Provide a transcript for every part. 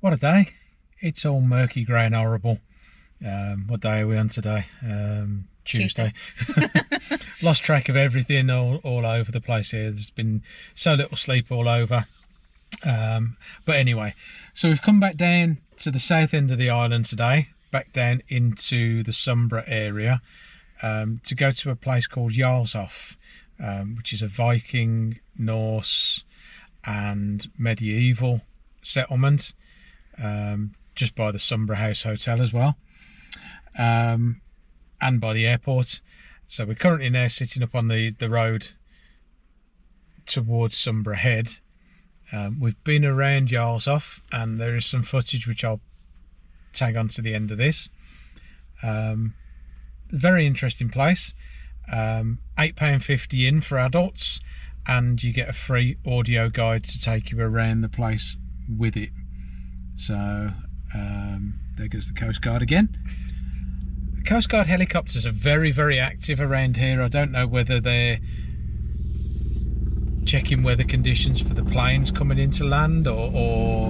What a day. It's all murky, grey and horrible. What day are we on today? Tuesday. Lost track of everything, all over the place here. There's been so little sleep all over. But anyway, so we've come back down to the south end of the island today, back down into the Sumburgh area, to go to a place called Jarlshoff, which is a Viking, Norse and medieval settlement, just by the Sumburgh House Hotel as well, and by the airport. So we're currently now sitting up on the road towards Sumburgh Head. We've been around Jarlshoff, and there is some footage which I'll tag on to the end of this. Very interesting place. £8.50 in for adults, and you get a free audio guide to take you around the place with it. So there goes the Coast Guard again. The Coast Guard helicopters are very, very active around here. I don't know whether they're checking weather conditions for the planes coming into land, or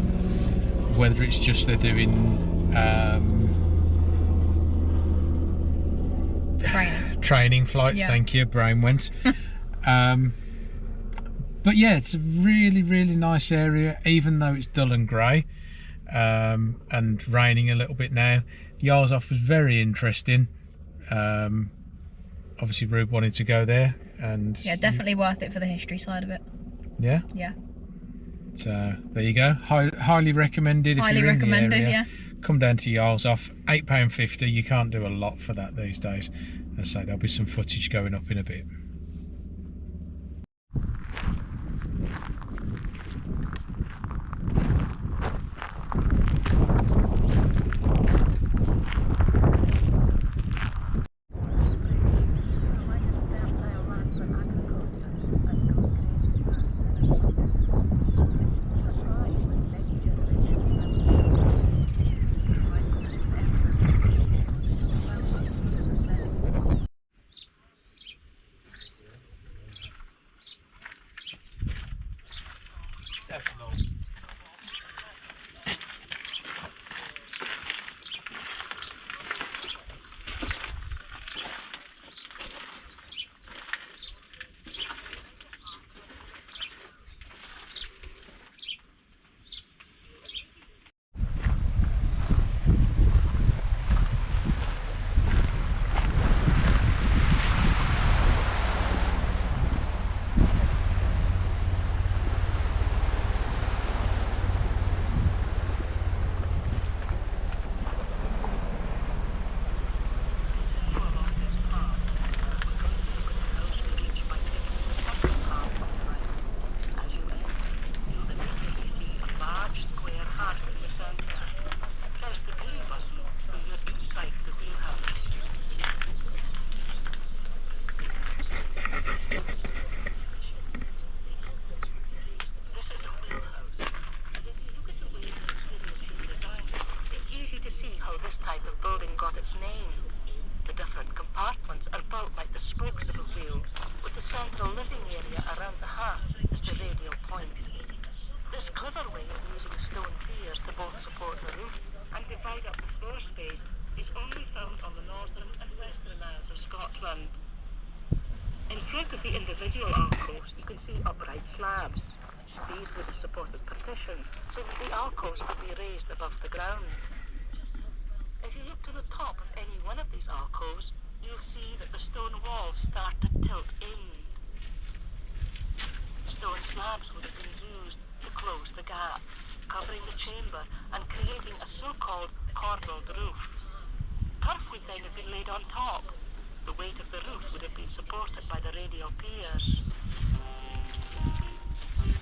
whether it's just they're doing training flights. Yeah. Thank you, brain went. But yeah, it's a really, really nice area, even though it's dull and grey, and raining a little bit now. Jarlshoff was very interesting. Obviously Rube wanted to go there, and yeah, definitely worth it for the history side of it. Yeah? Yeah. So there you go. Highly recommended. Highly if you're recommended, in the area. Yeah. Come down to Jarlshoff. £8.50. You can't do a lot for that these days. As I say, there'll be some footage going up in a bit. That's low. This type of building got its name. The different compartments are built like the spokes of a wheel, with the central living area around the hearth as the radial point. This clever way of using stone piers to both support the roof and divide up the floor space is only found on the northern and western Isles of Scotland. In front of the individual alcoves, you can see upright slabs. These would have supported partitions so that the alcoves could be raised above the ground. If you look to the top of any one of these alcoves, you'll see that the stone walls start to tilt in. Stone slabs would have been used to close the gap, covering the chamber and creating a so-called corbelled roof. Turf would then have been laid on top. The weight of the roof would have been supported by the radial piers.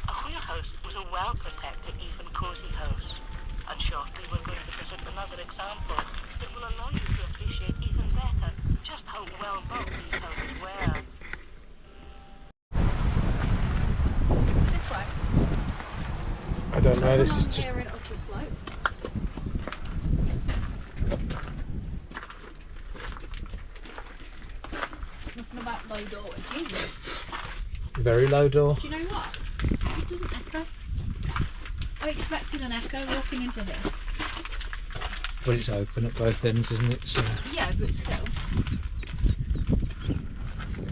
A wheelhouse was a well-protected, even cosy house. And shortly we're going to visit another example that will allow you to appreciate even better just how well built these houses were. This way? I don't know, this is just... Here in Upper Slope. Nothing about low door, Jesus. Very low door. Do you know what? It doesn't echo. I expected an echo walking into here. But it's open at both ends, isn't it? So Yeah, but still.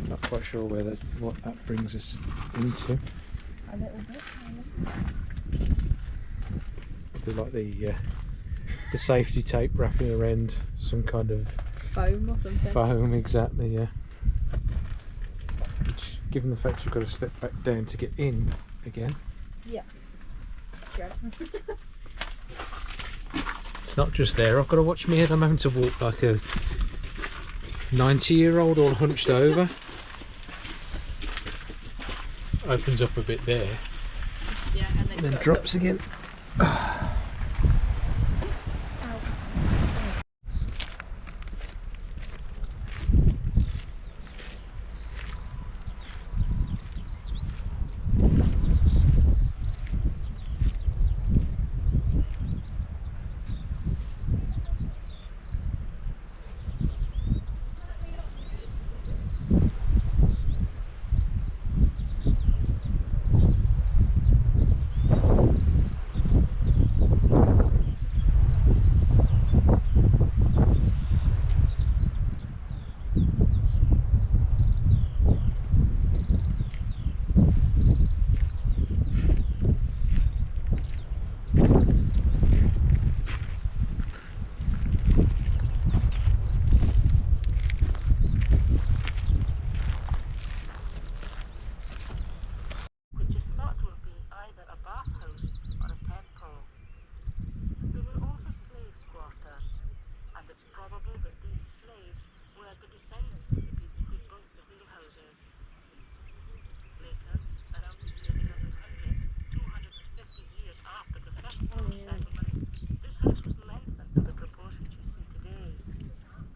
not quite sure where what that brings us into. A little bit. Probably like the safety tape wrapping around some kind of Foam or something. foam, exactly, yeah. Which, given the fact you've got to step back down to get in again. Yeah. Sure. It's not just there, I've got to watch my head, I'm having to walk like a 90-year-old all hunched over. Opens up a bit there, Yeah, and then drops again. Which is thought to have been either a bathhouse or a temple. There were also slaves' quarters, and it's probable that these slaves were the descendants of the people who built the wheelhouses. Later, around the year 1100, 250 years after the first Norse settlement, this house was lengthened to the proportions you see today.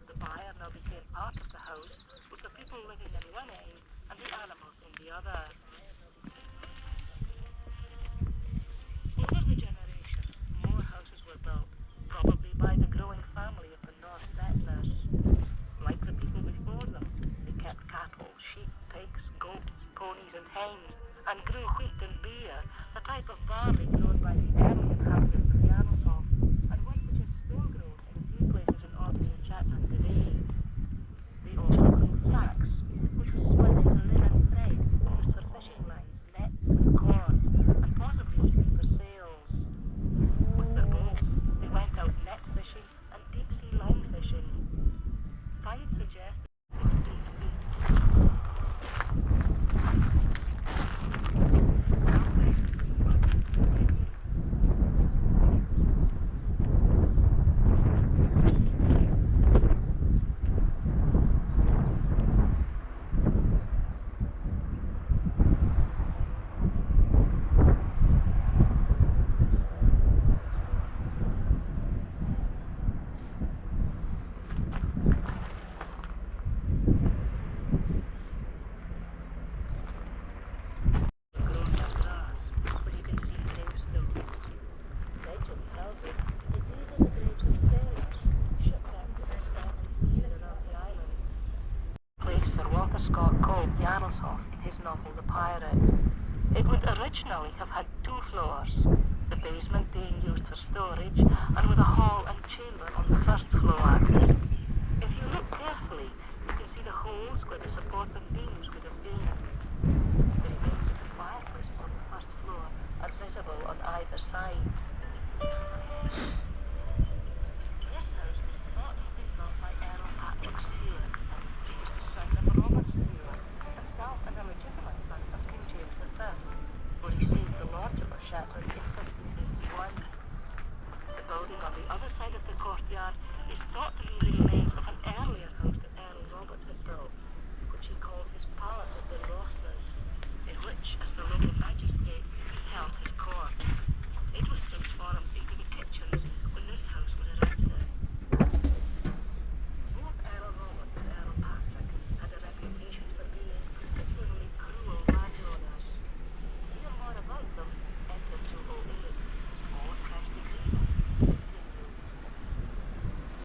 The byre now became part of the house, with the people living in one end and the animals in the other. Over the generations, more houses were built, probably by the growing family of the Norse settlers. Like the people before them, they kept cattle, sheep, pigs, goats, ponies and hens, and grew wheat and beer, the type of barley grown by the early inhabitants of Jarlshoff, and one which is still grown in a few places in Orkney and Shetland today. They also grew flax, which was spun into linen thread used for fishing lines, nets and cords, and possibly even for sails. With their boats, they went out net fishing and deep-sea line fishing. Finds suggest they were 3 feet. Out west, the Green Mountains continue. Grown by grass, where you can see gravestones. Legend tells us that these are the graves of sailors shipwrecked in the stormy seas around the island. Place Sir Walter Scott called Jarlshoff in his novel The Pirate. It would originally have had 2 floors, the basement being used for storage and with a hall and chamber on the first floor. If you look carefully, you can see the holes where the supporting beams would have been. The remains of the fireplaces on the first floor are visible on either side. This house is thought to have been built by Earl Patrick Stewart. He was the son of Robert Stewart, himself an illegitimate son of King James V, who received the lordship of Shetland in 1581. The building on the other side of the courtyard is thought to be the remains of an earlier house that Earl Robert had built.